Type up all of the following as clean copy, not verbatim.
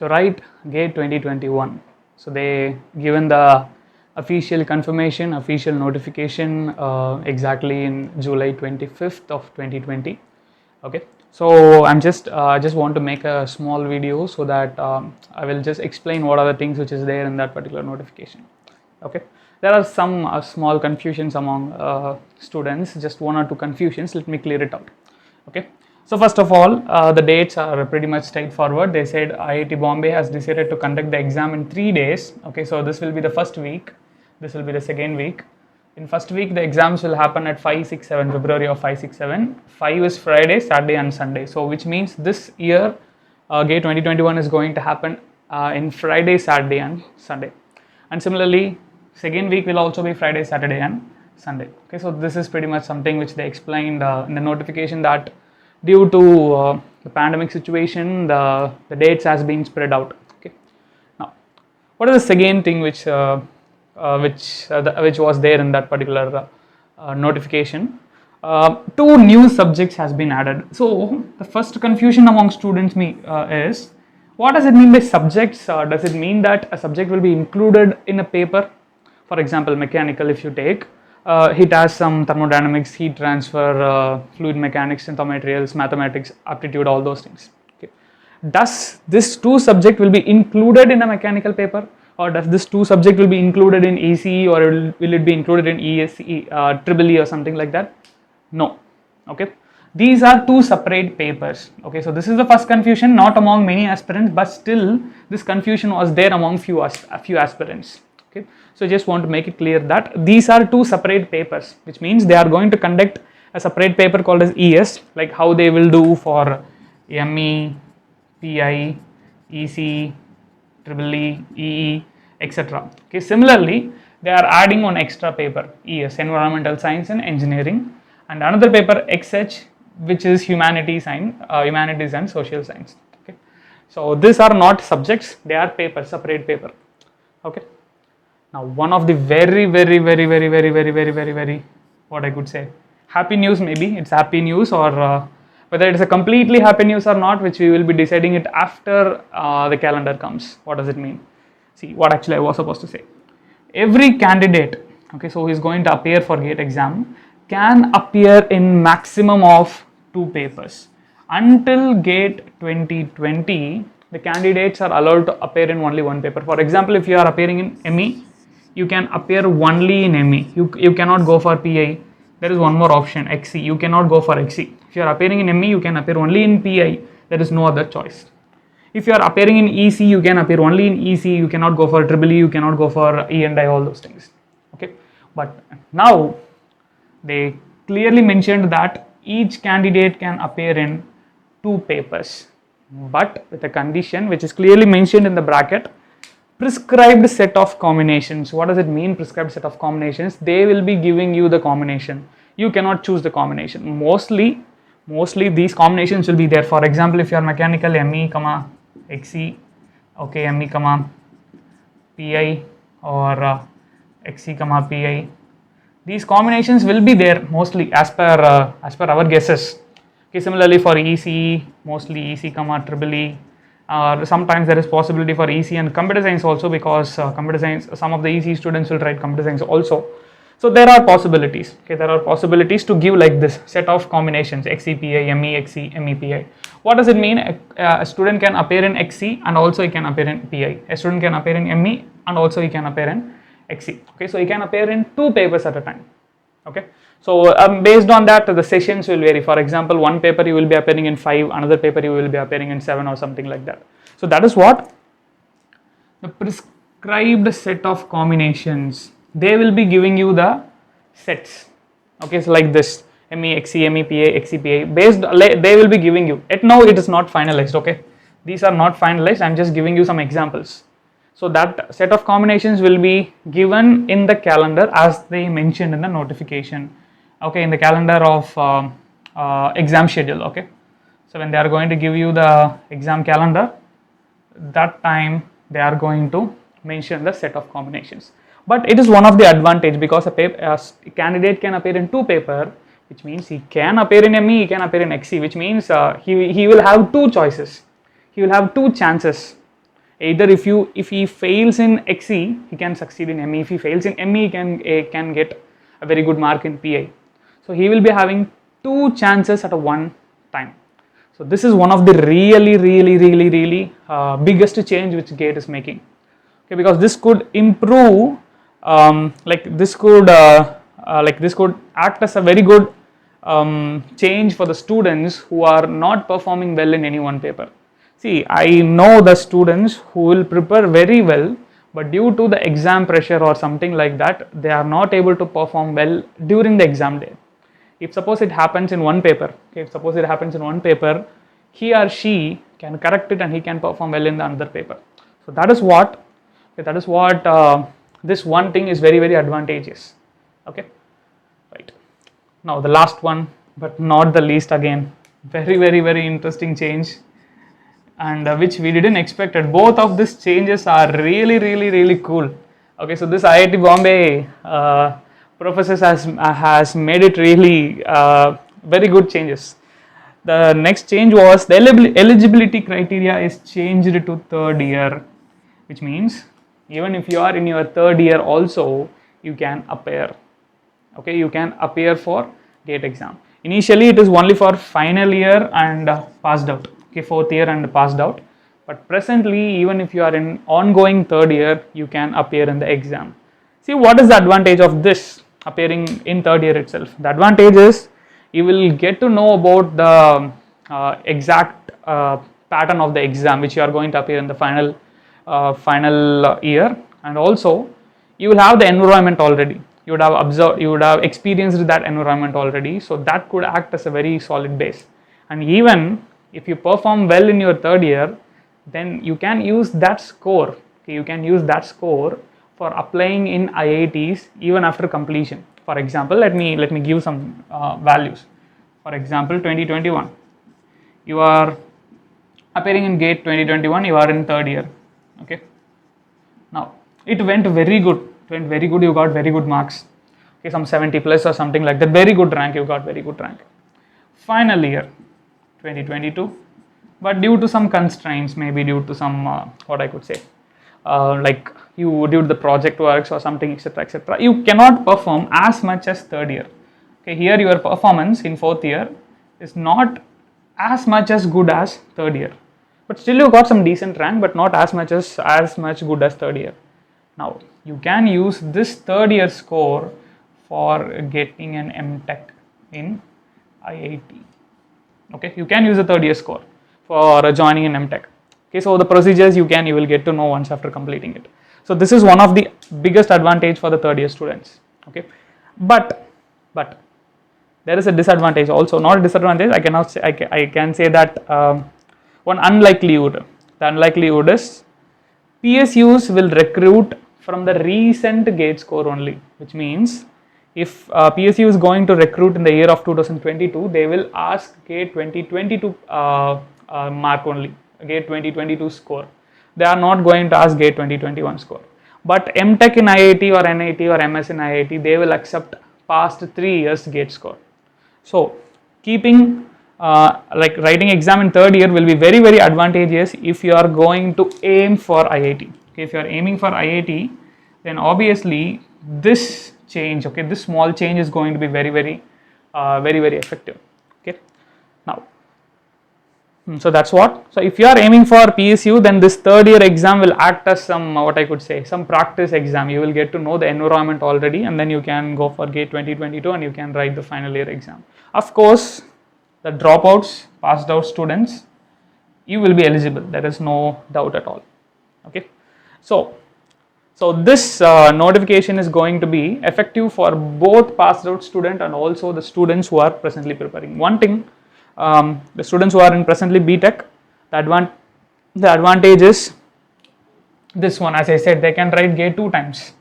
So write GATE 2021. So they given the official confirmation, official notification exactly in July 25th of 2020. Okay, so I'm just want to make a small video so that I will just explain what are the things which is there in that particular notification. Okay, there are some small confusions among students, just one or two confusions. Let me clear it out. Okay, so first of all, the dates are pretty much straightforward. They said IIT Bombay has decided to conduct the exam in 3 days. Okay, so this will be the first week, this will be the second week. In first week, the exams will happen at 5, 6, 7, February of 5, 6, 7. 5 is Friday, Saturday and Sunday. So which means this year, GATE 2021 is going to happen in Friday, Saturday and Sunday. And similarly, second week will also be Friday, Saturday and Sunday. Okay, so this is pretty much something which they explained in the notification, that due to the pandemic situation, the dates has been spread out. Okay, now what is the second thing which was there in that particular notification? Two new subjects has been added. So the first confusion among students is, what does it mean by subjects? Does it mean that a subject will be included in a paper? For example, mechanical, if you take, it has some thermodynamics, heat transfer, fluid mechanics, materials, mathematics, aptitude, all those things. Okay. Does this two subject will be included in a mechanical paper, or does this two subject will be included in ECE, or will it be included in ESE, Triple E or something like that? No. Okay. These are two separate papers. Okay, so this is the first confusion, not among many aspirants, but still this confusion was there among few aspirants. Okay, so just want to make it clear that these are two separate papers, which means they are going to conduct a separate paper called as ES, like how they will do for ME, PI, EC, Triple E, EE, etc. Okay, similarly, they are adding one extra paper, ES, Environmental Science and Engineering, and another paper XH, which is Humanities and Social Science. Okay, so these are not subjects; they are papers, separate paper. Okay. Now, one of the very, what I could say, happy news, maybe it's happy news, or whether it's a completely happy news or not, which we will be deciding it after the calendar comes. What does it mean? See, what actually I was supposed to say. Every candidate, okay, so who is going to appear for GATE exam, can appear in maximum of 2 papers. Until GATE 2020, the candidates are allowed to appear in only 1 paper. For example, if you are appearing in ME, you can appear only in ME. You cannot go for PI. There is one more option, XE. You cannot go for XE. If you are appearing in ME, you can appear only in PI. There is no other choice. If you are appearing in EC, you can appear only in EC. You cannot go for Triple E. You cannot go for E&I, all those things. Okay, but now they clearly mentioned that each candidate can appear in 2 papers, but with a condition which is clearly mentioned in the bracket: prescribed set of combinations. What does it mean, prescribed set of combinations? They will be giving you the combination. You cannot choose the combination. Mostly these combinations will be there. For example, if you are mechanical, ME, XE, okay, ME, PI, or XE, PI. These combinations will be there mostly as per our guesses. Okay, similarly for ECE, mostly EC, Triple E. Sometimes there is possibility for EC and computer science also, because computer science, some of the EC students will write computer science also. So there are possibilities. Okay, there are possibilities to give like this set of combinations: XEPI, ME, XE, MEPI. What does it mean? A student can appear in XE and also he can appear in PI. A student can appear in ME and also he can appear in XE. Okay, so he can appear in 2 papers at a time. Okay, so based on that, the sessions will vary. For example, one paper you will be appearing in 5, another paper you will be appearing in 7 or something like that. So that is what the prescribed set of combinations. They will be giving you the sets. Okay, so like this: ME, XE, MEPA, XEPA. Based, they will be giving you. Yet now it is not finalized. Okay, these are not finalized. I am just giving you some examples. So that set of combinations will be given in the calendar as they mentioned in the notification. Okay, in the calendar of exam schedule. Okay, so when they are going to give you the exam calendar, that time they are going to mention the set of combinations. But it is one of the advantage, because a candidate can appear in 2 papers, which means he can appear in ME, he can appear in XE, which means he will have 2 choices. He will have 2 chances. Either if he fails in XE, he can succeed in ME. If he fails in ME, he can get a very good mark in PI. So he will be having 2 chances at a one time. So this is one of the really biggest change which GATE is making. Okay, because this could improve, this could act as a very good change for the students who are not performing well in any one paper. See, I know the students who will prepare very well, but due to the exam pressure or something like that, they are not able to perform well during the exam day. If suppose it happens in one paper, he or she can correct it and he can perform well in the another paper. So that is what this one thing is very advantageous. Okay, right. Now the last one, but not the least, again, very interesting change, and which we didn't expect it. Both of these changes are really cool. Okay, so this IIT Bombay professors has made it really very good changes. The next change was the eligibility criteria is changed to third year, which means even if you are in your third year also, you can appear. Okay, you can appear for GATE exam. Initially it is only for final year and passed out. Okay, fourth year and passed out. But presently, even if you are in ongoing third year, you can appear in the exam. See, what is the advantage of this appearing in third year itself? The advantage is you will get to know about the exact pattern of the exam which you are going to appear in the final year, and also you will have the environment already. You would have observed, you would have experienced that environment already, so that could act as a very solid base. And even if you perform well in your third year, then you can use that score. Okay, you can use that score for applying in IITs even after completion. For example, let me give some values. For example, 2021, you are appearing in GATE 2021, you are in third year. Okay, now it went very good. You got very good marks. Okay, some 70 plus or something like that. Very good rank. You got very good rank. Final year 2022, but due to some constraints, maybe due to some what I could say, like you due to the project works or something, etc., you cannot perform as much as third year. Okay, here your performance in fourth year is not as much as good as third year, but still you got some decent rank, but not as much good as third year. Now you can use this third year score for getting an MTech in IIT. Okay, you can use a third year score for joining in MTech. Okay, so the procedures you will get to know once after completing it. So this is one of the biggest advantage for the third year students. Okay, but there is a disadvantage also. Not a disadvantage. I can say that one unlikelihood. The unlikelihood is PSUs will recruit from the recent GATE score only, which means if PSU is going to recruit in the year of 2022, they will ask GATE 2022 mark only, GATE 2022 score. They are not going to ask GATE 2021 score. But MTech in IIT or NIT or MS in IIT, they will accept past 3 years GATE score. So keeping like writing exam in third year will be very advantageous if you are going to aim for IIT. Okay, if you are aiming for IIT, then obviously this change, okay, this small change is going to be very effective. Okay, now so that's what. So if you are aiming for PSU, then this third year exam will act as some what I could say, some practice exam. You will get to know the environment already, and then you can go for GATE 2022 and you can write the final year exam. Of course, the dropouts, passed out students, you will be eligible. There is no doubt at all. Okay, so this notification is going to be effective for both passed out student and also the students who are presently preparing. One thing, the students who are in presently BTech, the advantage is this one. As I said, they can write GATE 2 times,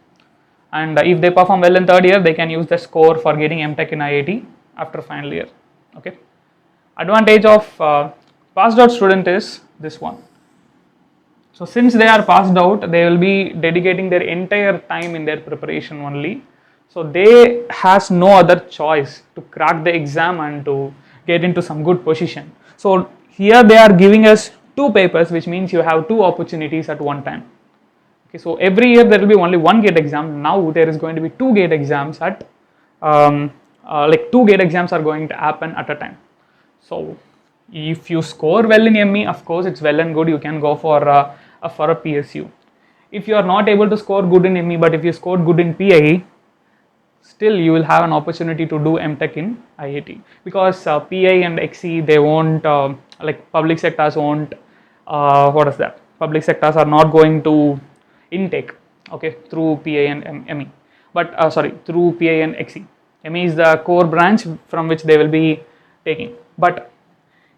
and if they perform well in third year, they can use the score for getting MTech in IIT after final year. Okay, advantage of passed out student is this one. So since they are passed out, they will be dedicating their entire time in their preparation only. So they has no other choice to crack the exam and to get into some good position. So here they are giving us 2 papers, which means you have 2 opportunities at one time. Okay, so every year there will be only one gate exam. Now there is going to be 2 gate exams at like 2 gate exams are going to happen at a time. So if you score well in ME, of course it's well and good, you can go for a PSU. If you are not able to score good in ME, but if you scored good in PIE, still you will have an opportunity to do MTech in IIT, because PI and XE, they won't like public sectors won't what is that, public sectors are not going to intake, okay, through PI and ME, but sorry, through PI and XE. ME is the core branch from which they will be taking. But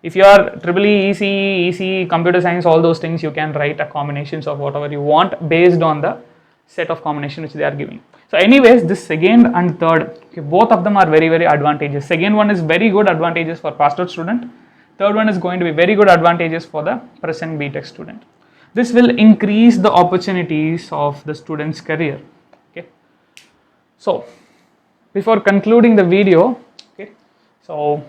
if you are EEE, EC, computer science, all those things, you can write a combinations of whatever you want based on the set of combination which they are giving. So anyways, this second and third, okay, both of them are very, very advantageous. Second one is very good advantages for past out student. Third one is going to be very good advantages for the present BTech student. This will increase the opportunities of the student's career. Okay. So before concluding the video, okay, so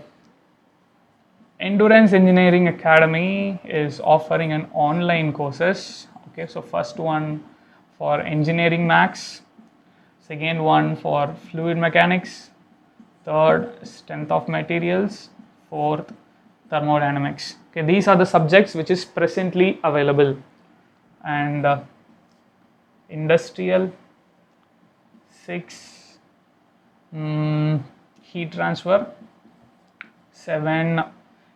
Endurance Engineering Academy is offering an online courses. Okay, so first one for engineering max, second one for fluid mechanics, third strength of materials, fourth thermodynamics. Okay, these are the subjects which is presently available. And industrial, 6 heat transfer, 7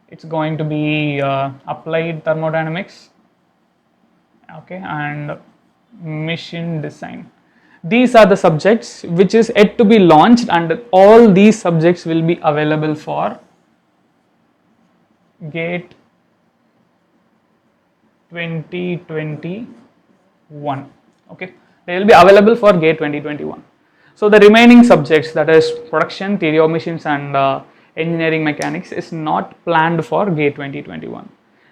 it's going to be applied thermodynamics, okay, and machine design. These are the subjects which is yet to be launched, and all these subjects will be available for GATE 2021. Okay, they will be available for GATE 2021. So the remaining subjects, that is production, theory of machines, and engineering mechanics, is not planned for GATE 2021.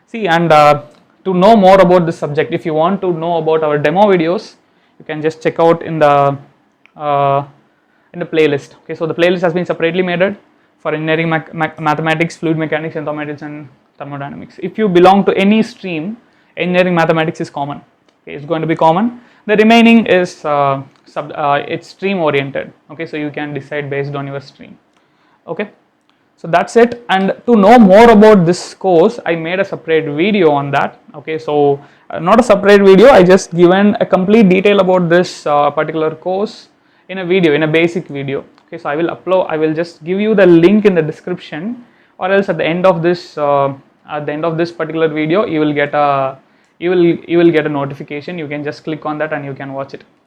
See, and to know more about this subject, if you want to know about our demo videos, you can just check out in the playlist. Okay, so the playlist has been separately made for engineering mathematics, fluid mechanics, environmental and thermodynamics. If you belong to any stream, engineering mathematics is common. Okay, it's going to be common. The remaining is it's stream oriented. Okay, so you can decide based on your stream. Okay, so that's it. And to know more about this course, I made a separate video on that. Okay, so not a separate video, I just given a complete detail about this particular course in a video, in a basic video. Okay, so I will just give you the link in the description, or else at the end of this particular video, you will get a notification. You can just click on that and you can watch it.